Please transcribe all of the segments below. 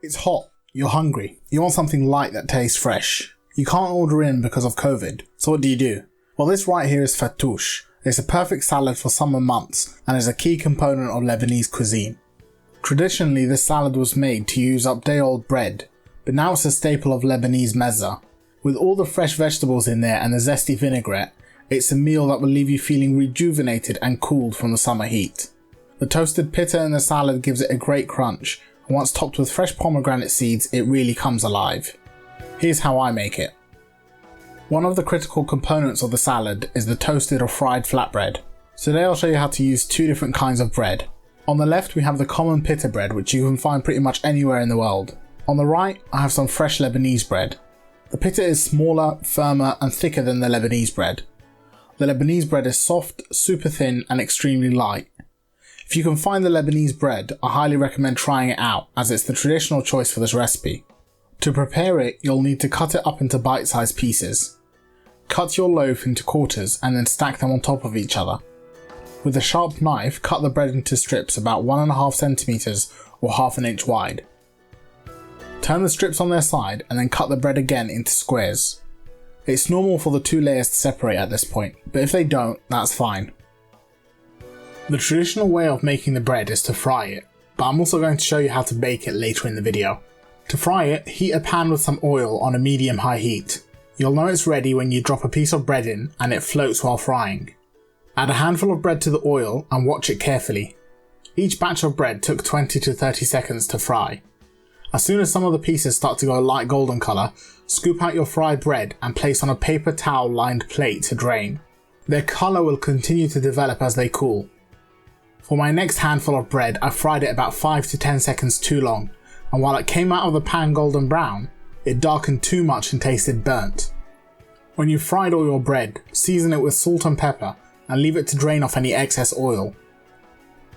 It's hot, you're hungry, you want something light that tastes fresh. You can't order in because of COVID, so what do? Well, this right here is Fattoush. It's a perfect salad for summer months and is a key component of Lebanese cuisine. Traditionally, this salad was made to use up day-old bread, but now it's a staple of Lebanese mezza. With all the fresh vegetables in there and the zesty vinaigrette, it's a meal that will leave you feeling rejuvenated and cooled from the summer heat. The toasted pitta in the salad gives it a great crunch, and once topped with fresh pomegranate seeds, it really comes alive. Here's how I make it. One of the critical components of the salad is the toasted or fried flatbread. Today I'll show you how to use two different kinds of bread. On the left we have the common pitta bread, which you can find pretty much anywhere in the world. On the right I have some fresh Lebanese bread. The pitta is smaller, firmer and thicker than the Lebanese bread. The Lebanese bread is soft, super thin and extremely light. If you can find the Lebanese bread, I highly recommend trying it out as it's the traditional choice for this recipe. To prepare it, you'll need to cut it up into bite-sized pieces. Cut your loaf into quarters and then stack them on top of each other. With a sharp knife, cut the bread into strips about 1.5 cm or half an inch wide. Turn the strips on their side and then cut the bread again into squares. It's normal for the two layers to separate at this point, but if they don't, that's fine. The traditional way of making the bread is to fry it, but I'm also going to show you how to bake it later in the video. To fry it, heat a pan with some oil on a medium-high heat. You'll know it's ready when you drop a piece of bread in and it floats while frying. Add a handful of bread to the oil and watch it carefully. Each batch of bread took 20 to 30 seconds to fry. As soon as some of the pieces start to go a light golden colour, scoop out your fried bread and place on a paper towel lined plate to drain. Their colour will continue to develop as they cool. For my next handful of bread, I fried it about 5 to 10 seconds too long, and while it came out of the pan golden brown, it darkened too much and tasted burnt. When you've fried all your bread, season it with salt and pepper and leave it to drain off any excess oil.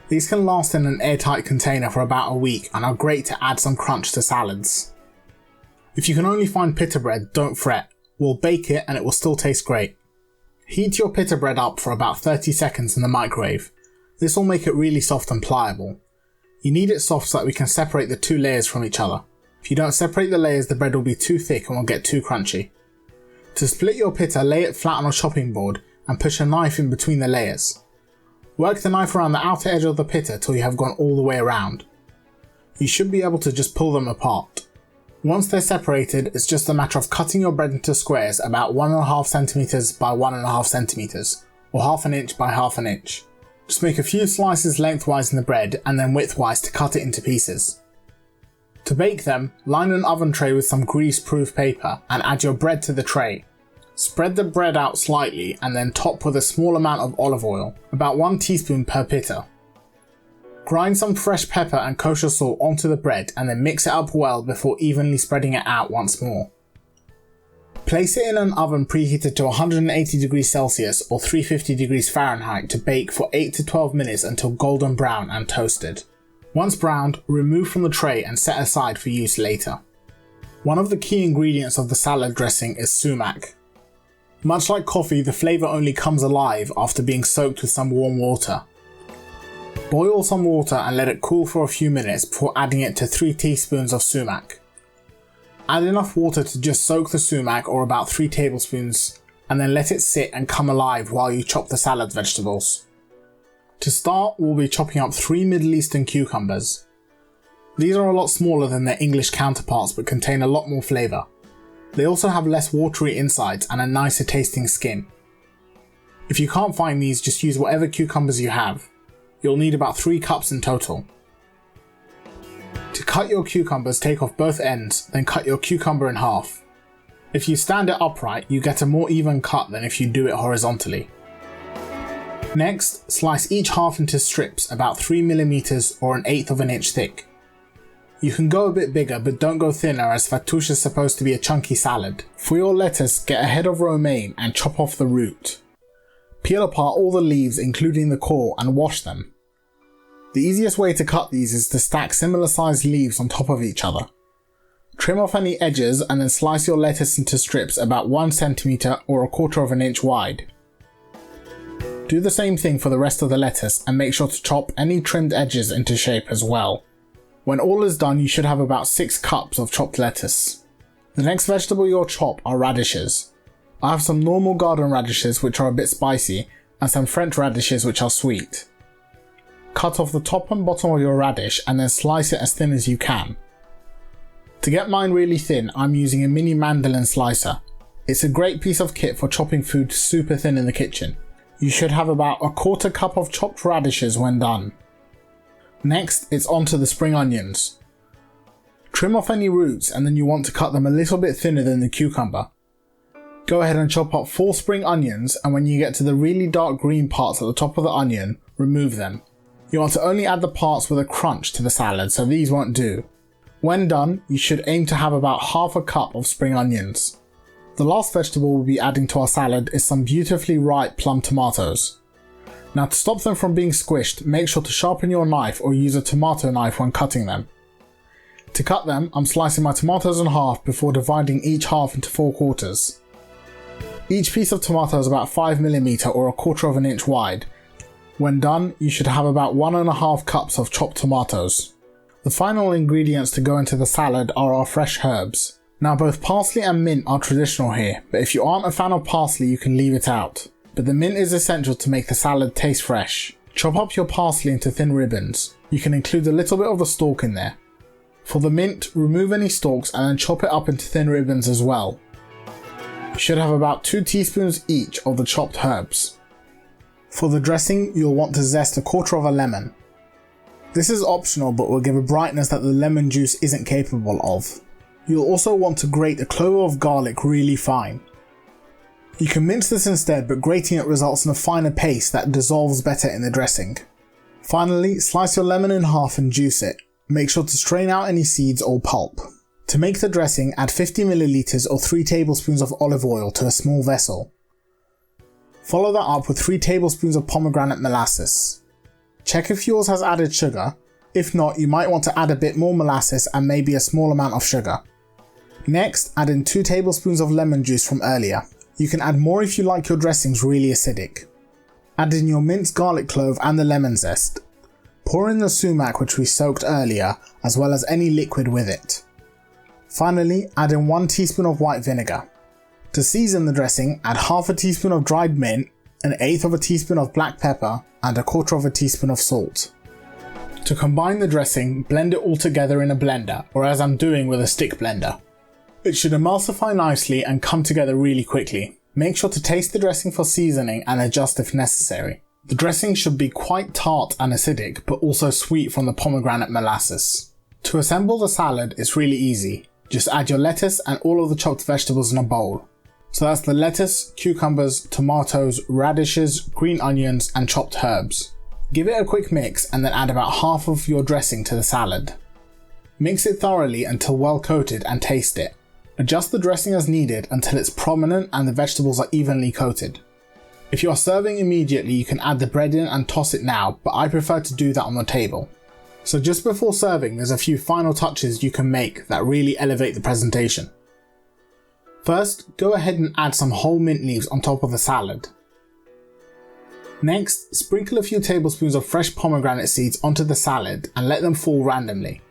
These can last in an airtight container for about a week and are great to add some crunch to salads. If you can only find pitta bread, don't fret, we'll bake it and it will still taste great. Heat your pitta bread up for about 30 seconds in the microwave. This will make it really soft and pliable. You need it soft so that we can separate the two layers from each other. If you don't separate the layers, the bread will be too thick and will get too crunchy. To split your pitta, lay it flat on a chopping board and push a knife in between the layers. Work the knife around the outer edge of the pitta till you have gone all the way around. You should be able to just pull them apart. Once they're separated, it's just a matter of cutting your bread into squares about 1.5 cm by 1.5 cm, or half an inch by half an inch. Just make a few slices lengthwise in the bread and then widthwise to cut it into pieces. To bake them, line an oven tray with some grease-proof paper and add your bread to the tray. Spread the bread out slightly and then top with a small amount of olive oil, about 1 teaspoon per pitta. Grind some fresh pepper and kosher salt onto the bread and then mix it up well before evenly spreading it out once more. Place it in an oven preheated to 180 degrees Celsius or 350 degrees Fahrenheit to bake for 8 to 12 minutes until golden brown and toasted. Once browned, remove from the tray and set aside for use later. One of the key ingredients of the salad dressing is sumac. Much like coffee, the flavour only comes alive after being soaked with some warm water. Boil some water and let it cool for a few minutes before adding it to 3 teaspoons of sumac. Add enough water to just soak the sumac, or about 3 tablespoons, and then let it sit and come alive while you chop the salad vegetables. To start, we'll be chopping up 3 Middle Eastern cucumbers. These are a lot smaller than their English counterparts but contain a lot more flavour. They also have less watery insides and a nicer tasting skin. If you can't find these, just use whatever cucumbers you have. You'll need about 3 cups in total. To cut your cucumbers, take off both ends, then cut your cucumber in half. If you stand it upright, you get a more even cut than if you do it horizontally. Next, slice each half into strips about 3mm or 1/8 of an inch thick. You can go a bit bigger, but don't go thinner as fattoush is supposed to be a chunky salad. For your lettuce, get a head of romaine and chop off the root. Peel apart all the leaves including the core and wash them. The easiest way to cut these is to stack similar sized leaves on top of each other. Trim off any edges and then slice your lettuce into strips about 1 cm or 1/4 of an inch wide. Do the same thing for the rest of the lettuce and make sure to chop any trimmed edges into shape as well. When all is done, you should have about 6 cups of chopped lettuce. The next vegetable you'll chop are radishes. I have some normal garden radishes which are a bit spicy, and some French radishes which are sweet. Cut off the top and bottom of your radish and then slice it as thin as you can. To get mine really thin, I'm using a mini mandolin slicer. It's a great piece of kit for chopping food super thin in the kitchen. You should have about 1/4 cup of chopped radishes when done. Next, it's on to the spring onions. Trim off any roots and then you want to cut them a little bit thinner than the cucumber. Go ahead and chop up 4 spring onions, and when you get to the really dark green parts at the top of the onion, remove them. You want to only add the parts with a crunch to the salad, so these won't do. When done, you should aim to have about 1/2 cup of spring onions. The last vegetable we'll be adding to our salad is some beautifully ripe plum tomatoes. Now, to stop them from being squished, make sure to sharpen your knife or use a tomato knife when cutting them. To cut them, I'm slicing my tomatoes in half before dividing each half into 4 quarters. Each piece of tomato is about 5mm or 1/4 inch wide. When done, you should have about 1.5 cups of chopped tomatoes. The final ingredients to go into the salad are our fresh herbs. Now, both parsley and mint are traditional here, but if you aren't a fan of parsley, you can leave it out. But the mint is essential to make the salad taste fresh. Chop up your parsley into thin ribbons. You can include a little bit of the stalk in there. For the mint, remove any stalks and then chop it up into thin ribbons as well. You should have about 2 teaspoons each of the chopped herbs. For the dressing, you'll want to zest 1/4 lemon. This is optional but will give a brightness that the lemon juice isn't capable of. You'll also want to grate a clove of garlic really fine. You can mince this instead, but grating it results in a finer paste that dissolves better in the dressing. Finally, slice your lemon in half and juice it. Make sure to strain out any seeds or pulp. To make the dressing, add 50ml or 3 tablespoons of olive oil to a small vessel. Follow that up with 3 tablespoons of pomegranate molasses. Check if yours has added sugar. If not, you might want to add a bit more molasses and maybe a small amount of sugar. Next, add in 2 tablespoons of lemon juice from earlier. You can add more if you like your dressings really acidic. Add in your minced garlic clove and the lemon zest. Pour in the sumac which we soaked earlier, as well as any liquid with it. Finally, add in 1 teaspoon of white vinegar. To season the dressing, add 1/2 teaspoon of dried mint, 1/8 teaspoon of black pepper, and 1/4 teaspoon of salt. To combine the dressing, blend it all together in a blender, or as I'm doing with a stick blender. It should emulsify nicely and come together really quickly. Make sure to taste the dressing for seasoning and adjust if necessary. The dressing should be quite tart and acidic, but also sweet from the pomegranate molasses. To assemble the salad, it's really easy. Just add your lettuce and all of the chopped vegetables in a bowl. So that's the lettuce, cucumbers, tomatoes, radishes, green onions, and chopped herbs. Give it a quick mix and then add about half of your dressing to the salad. Mix it thoroughly until well coated and taste it. Adjust the dressing as needed until it's prominent and the vegetables are evenly coated. If you are serving immediately, you can add the bread in and toss it now, but I prefer to do that on the table. So just before serving, there's a few final touches you can make that really elevate the presentation. First, go ahead and add some whole mint leaves on top of the salad. Next, sprinkle a few tablespoons of fresh pomegranate seeds onto the salad and let them fall randomly.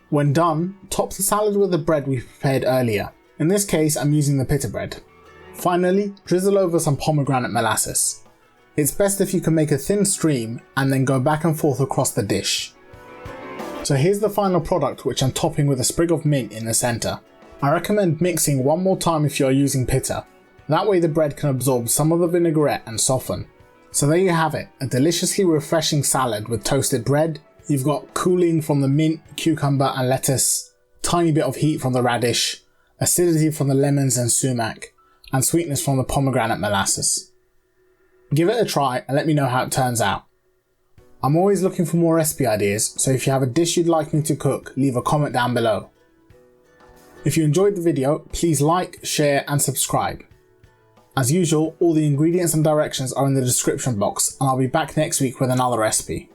When done, top the salad with the bread we prepared earlier. In this case, I'm using the Pitta bread. Finally, drizzle over some pomegranate molasses. It's best if you can make a thin stream and then go back and forth across the dish. So here's the final product, which I'm topping with a sprig of mint in the centre. I recommend mixing one more time if you are using Pitta. That way the bread can absorb some of the vinaigrette and soften. So there you have it, a deliciously refreshing salad with toasted bread. You've got cooling from the mint, cucumber and lettuce, tiny bit of heat from the radish, acidity from the lemons and sumac, and sweetness from the pomegranate molasses. Give it a try and let me know how it turns out. I'm always looking for more recipe ideas, so if you have a dish you'd like me to cook, leave a comment down below. If you enjoyed the video, please like, share and subscribe. As usual, all the ingredients and directions are in the description box, and I'll be back next week with another recipe.